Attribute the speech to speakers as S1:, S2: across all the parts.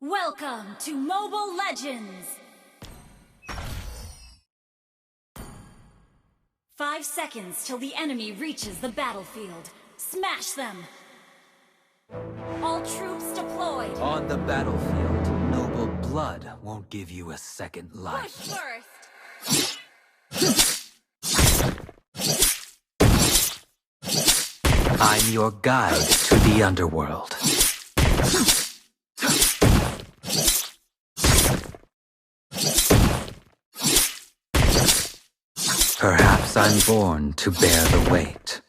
S1: Welcome to Mobile Legends! 5 seconds till the enemy reaches the battlefield. Smash them! All troops deployed!
S2: On the battlefield, noble blood won't give you a second life.
S1: Push first!
S2: I'm your guide to the underworld. Perhaps I'm born to bear the weight.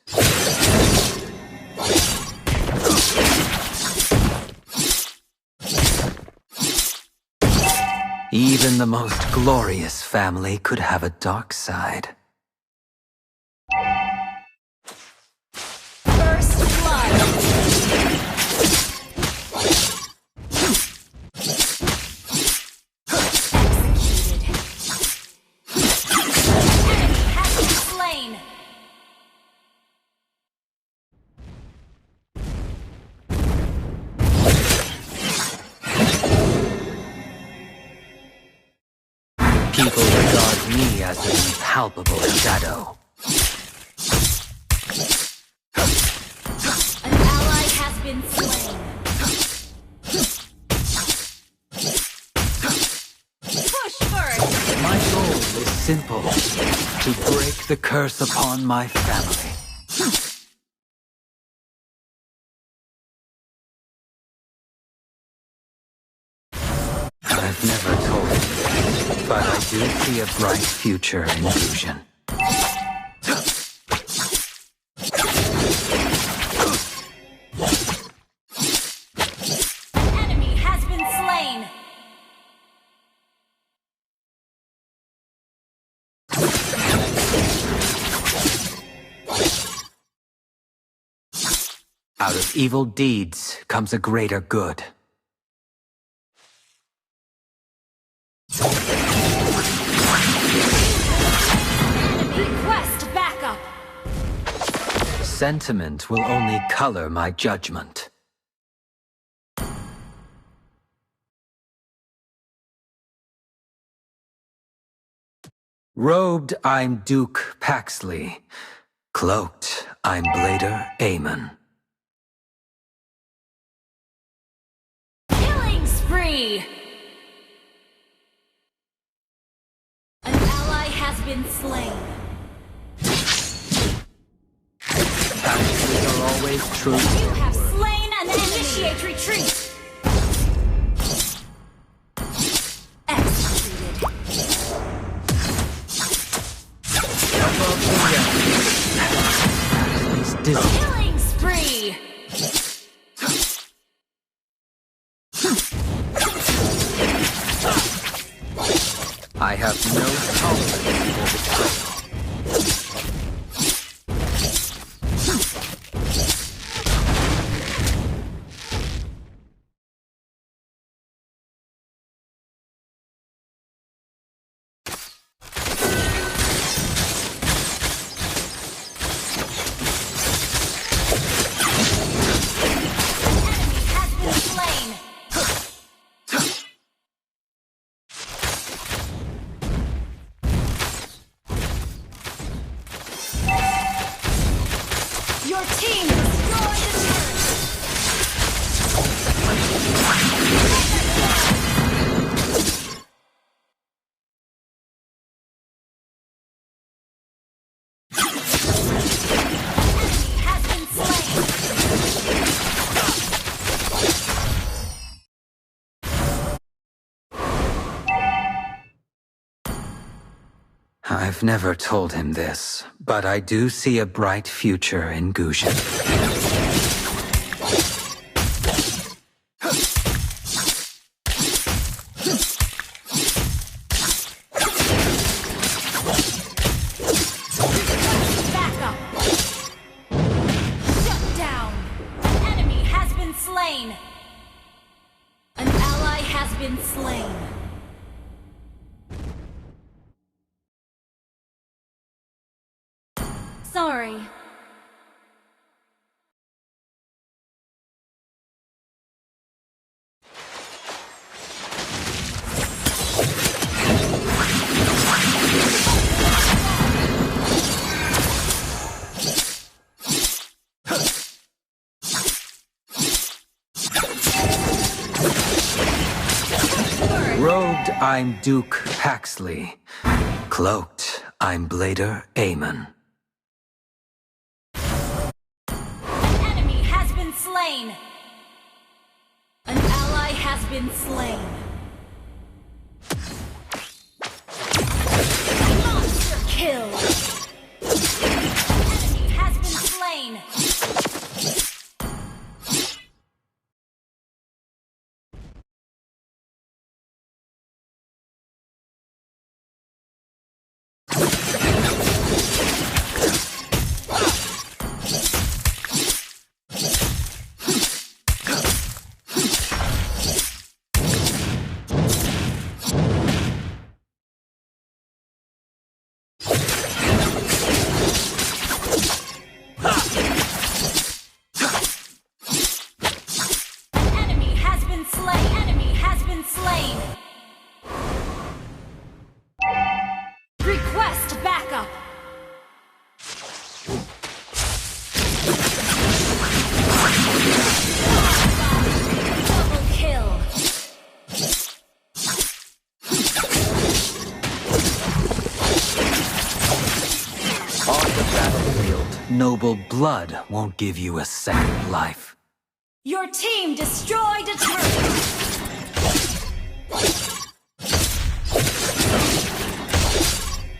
S2: Even the most glorious family could have a dark side.
S1: First blood!
S2: People regard me as an impalpable shadow.
S1: An ally has been slain. Push first!
S2: My goal is simple: to break the curse upon my family. I've never told you, but I do see a bright future in fusion.
S1: An enemy has been slain.
S2: Out of evil deeds comes a greater good.
S1: Request backup.
S2: Sentiment will only color my judgment. Robed, I'm Duke Paxley. Cloaked, I'm Blader Aamon.
S1: Killing spree. An ally has been slain.
S2: Paxleys are always true.
S1: You have slain an enemy. Initiate retreat. Executed.
S2: Paxley's dizzy.
S1: Killing spree.
S2: I have no tolerance for betrayal.
S1: Your team destroyed the turret! Has been slain!
S2: I've never told him this, but I do see a bright future in Gushin.
S1: Backup! Shut down! An enemy has been slain! An ally has been slain. Sorry.
S2: Robed, I'm Duke Paxley. Cloaked, I'm Blader Aamon.
S1: Enemy has been slain. An ally has been slain. Monster kill. Enemy has been slain. Request backup! Double kill!
S2: On the battlefield, noble blood won't give you a second life.
S1: Your team destroyed a turret!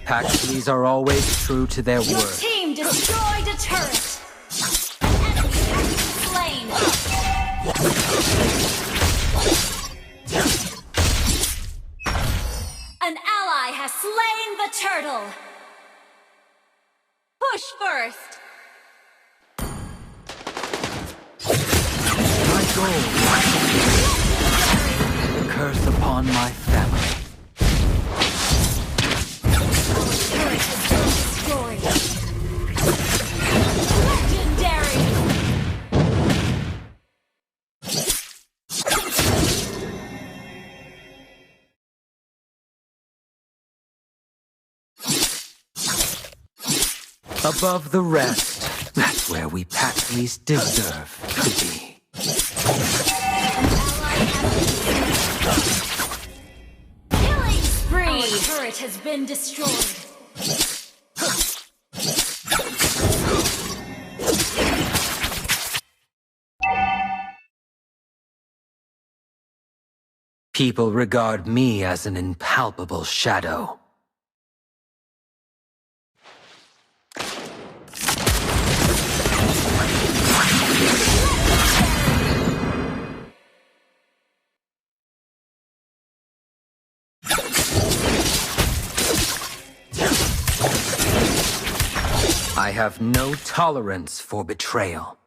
S2: Paxleys are always true to their
S1: Your
S2: word.
S1: team destroyed a turret! Enemy has been slain! An ally has slain the turtle! Push first!
S2: My goal is the curse upon my family.
S1: Turret has been destroyed! Legendary!
S2: Above the rest, that's where we Paxleys deserve to be.
S1: Killing spree! Our turret has been destroyed!
S2: People regard me as an impalpable shadow. I have no tolerance for betrayal.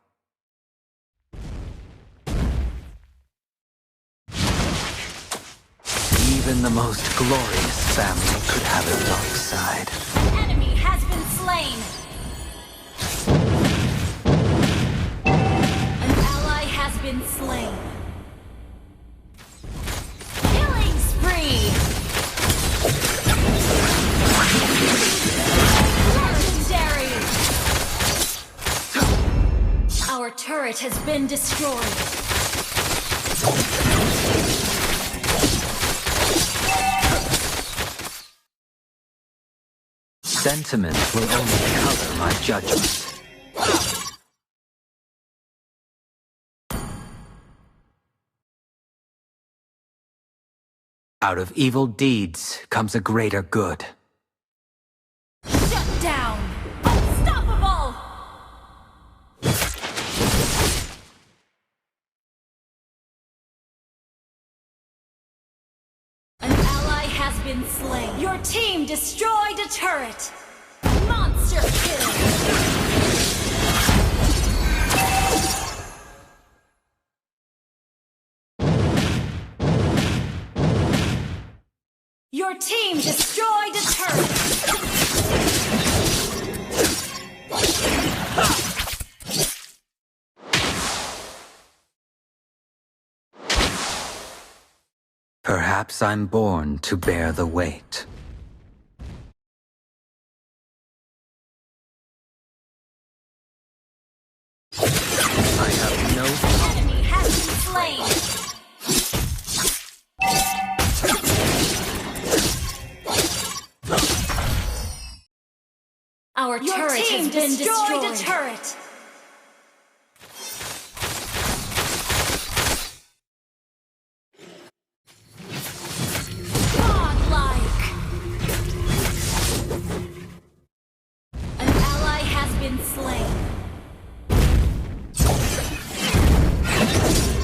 S2: Even the most glorious family could have a dark side.
S1: Enemy has been slain! An ally has been slain! Killing spree! Legendary! Our turret has been destroyed!
S2: Sentiment will only color my judgment. Out of evil deeds comes a greater good.
S1: Shut down! Unstoppable! An ally has been slain. Your team destroyed a turret! Monster kill! Your team destroyed a turret!
S2: Perhaps I'm born to bear the weight. I have no...
S1: Enemy has been slain! Your turret has been destroyed. A turret. Godlike. An ally has been slain.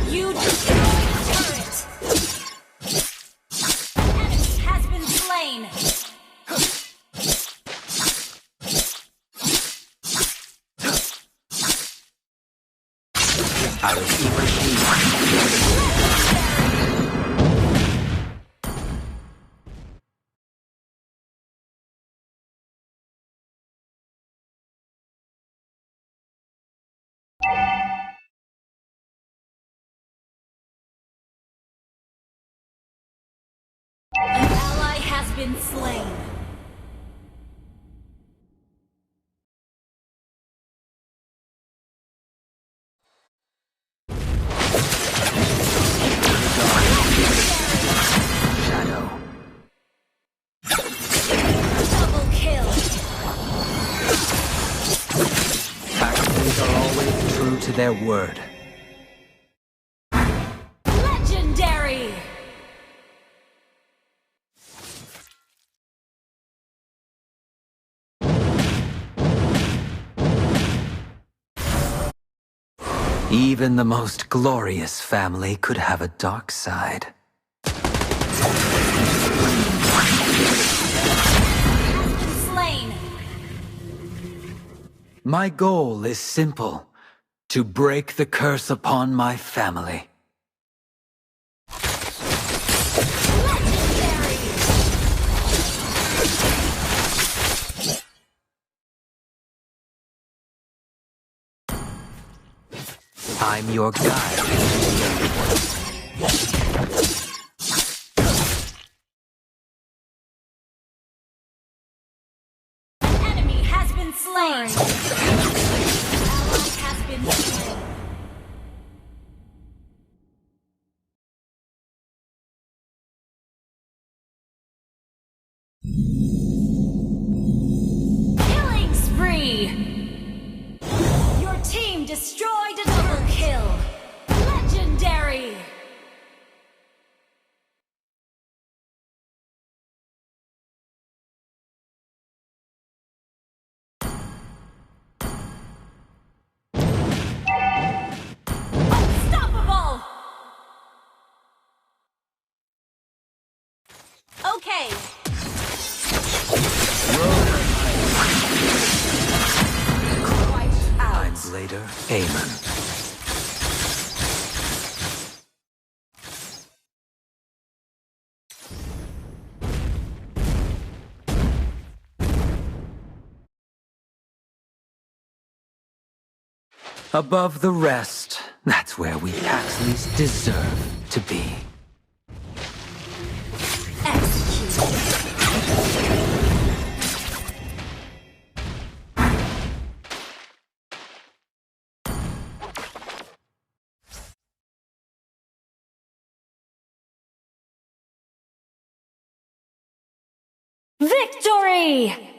S1: You destroyed a turret. Enemy has been slain.
S2: I will keep machine.
S1: An ally has been slain.
S2: Shadow.
S1: Double kill.
S2: Factories are always true to their word.
S1: Legendary.
S2: Even the most glorious family could have a dark side.
S1: Slain.
S2: My goal is simple: to break the curse upon my family.
S1: Legendary.
S2: I'm your guide.
S1: An enemy has been slain. An ally has been slain. Killing spree. Your team destroyed a double kill. Legendary. Unstoppable. Okay. Wipe out.
S2: I'm Blader Aamon. Above the rest, that's where we Paxleys deserve to be.
S1: Execute. Victory!